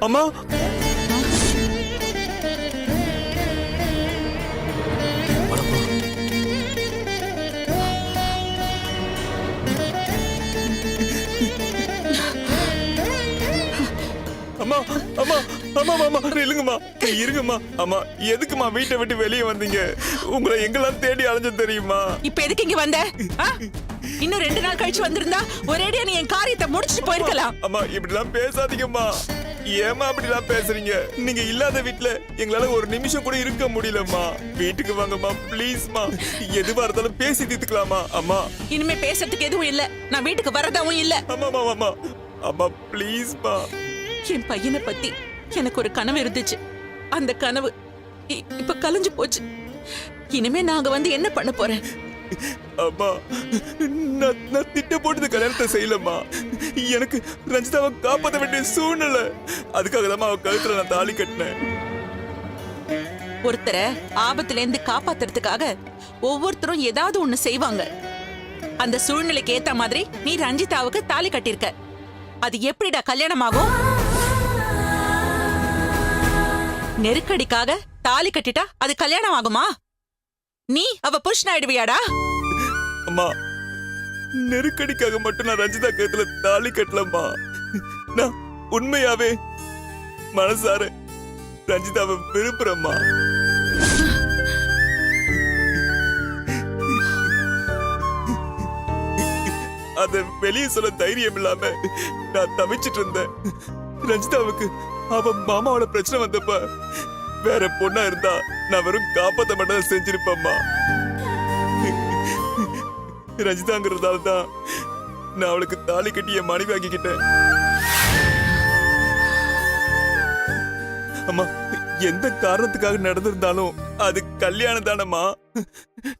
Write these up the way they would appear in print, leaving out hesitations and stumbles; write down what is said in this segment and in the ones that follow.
அம்மா அம்மா அம்மா அம்மா அம்மா இல்லைங்கம்மா இருங்கம்மா. அம்மா எதுக்குமா வீட்டை விட்டு வெளியே வந்தீங்க? உங்களை எங்கெல்லாம் தேடி அலைஞ்சு தெரியுமா? இப்ப எதுக்கு இங்க வந்த? இன்னும் 2 நாள் கழிச்சு வந்திருந்தா ஒரேடியா நீ என் காரியத்தை முடிச்சிட்டு போயிருக்கலாம். அம்மா இப்படிலாம் பேசாதீங்கம்மா. ஏமா அப்படிலாம் பேசுறீங்க? நீங்க இல்லாத வீட்ல எங்களால ஒரு நிமிஷம் கூட இருக்க முடியலம்மா. வீட்டுக்கு வாங்கம்மா ப்ளீஸ்மா. எதுவா இருந்தாலும் பேசி தீர்த்துக்கலாமா? அம்மா இனிமே பேசுறதுக்கு எதுவும் இல்ல. நான் வீட்டுக்கு வரதாவும் இல்ல. அம்மா அம்மா அம்மா அம்மா ப்ளீஸ்மா. என் பையனை பத்தி எனக்கு ஒரு கனவு இருந்துச்சு. அந்த கனவு இப்ப கலைஞ்சு போச்சு. இனிமே நாங்க வந்து என்ன பண்ண போறேன்? அம்மா நான் திட்ட போட்டு கல்யாணத்தை செய்யலம்மா. எனக்கு ரஞ்சிதாவை காப்பாற்ற வேண்டிய சூழ்நிலை. அதுக்காக தான் அவ கழுத்துல நான் தாலி கட்டினேன். ஒருத்தரை ஆபத்துல இருந்து காப்பாத்துறதுக்காக ஒவ்வொருத்தரும் ஏதாவது ஒண்ணு செய்வாங்க. அந்த சூழ்நிலைக்கு ஏத்த மாதிரி நீ ரஞ்சிதாவுக்கு தாலி கட்டிருக்க. அது எப்படிடா கல்யாணம் ஆகும்? நெருக்கடிக்காக தாலி கட்டிட்டா அது கல்யாணம் ஆகுமா? நீ அவ புருஷன் ஆயிடுவியாடா? அம்மா நெருக்கடிக்காக மட்டும் நான் ரஞ்சிதா கழுத்துல தாலி கட்டலம்மா. நான் உண்மையாவே மனசார ரஞ்சிதாவை விரும்புறேம்மா. அத வெளியே சொல்ல தைரியம் இல்லாம நான் தவிச்சிட்டு இருந்தேன். ரஞ்சிதாவுக்கு அவ மாமாவோட பிரச்சனை வந்தப்ப வேற பொண்ணா இருந்தா நான் வெறும் காப்பாத்த மட்டும் செஞ்சிருப்பேம்மா. ரஞ்சிதாங்கிறதால தான் நான் அவளுக்கு தாலி கட்டி என் மனைவி ஆக்கிக்கிட்டேன். அம்மா எந்த காரணத்துக்காக நடந்திருந்தாலும் அது கல்யாணம் தானம்மா.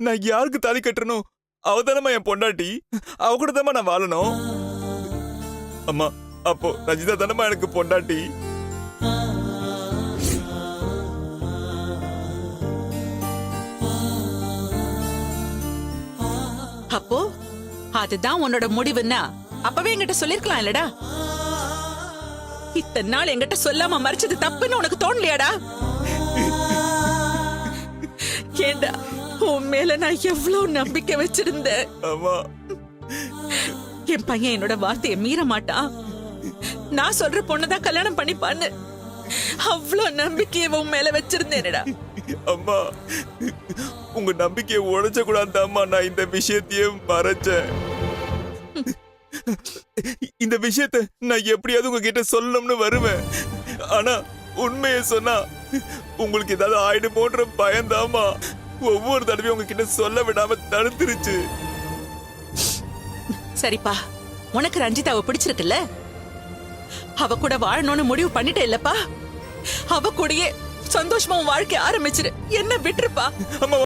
நான் யாருக்கு தாலி கட்டணும்? அவதானமா என் பொண்டாட்டி. அவ கூட தானமா நான் வாழணும். அம்மா அப்போ ரஞ்சிதா தானமா எனக்கு பொண்டாட்டி. அப்போ அதுதான் உன்னோட முடிவுன்னா அப்பவே என்கிட்ட சொல்லிருக்கலாம் இல்லடா? இத்தனை நாள் என்கிட்ட சொல்லாம மறைச்சது தப்புன்னு உனக்கு தோணலையாடா? ஏண்டா உன் மேல நான் எவ்வளவு நம்பிக்கை வச்சிருந்தேன். அம்மா என் பையன் என்னோட வார்த்தையை மீற மாட்டான். நான் சொல்ற பொண்ணுதான் கல்யாணம் பண்ணிப்பான்னு அவ்வளவு நம்பிக்கையை உன் மேல வச்சிருந்தேன்டா. அம்மா உங்க நம்பிக்கையை உடைச்ச கூடாதாம்மா நான் இந்த விஷயத்தையே மறைச்சேன். இந்த விஷயத்த நான் எப்படியாவது உங்ககிட்ட சொல்லணும்னு வருவேன். ஆனா உண்மையை சொன்னா உங்களுக்கு ஏதாவது ஆயிடுமோன்ற பயந்தாமா ஒவ்வொரு தடவையும் உங்ககிட்ட சொல்ல விடாம தடுத்துருச்சு. சரிப்பா, உனக்கு ரஞ்சிதாவை பிடிச்சிருக்குல்ல? அவ கூட வாழணும்னு முடிவு பண்ணிட்ட இல்லப்பா? அவ கூடயே சந்தோஷமா உன் வாழ்க்கை ஆரம்பிச்சிரு. என்ன விட்டுருப்பா. அம்மா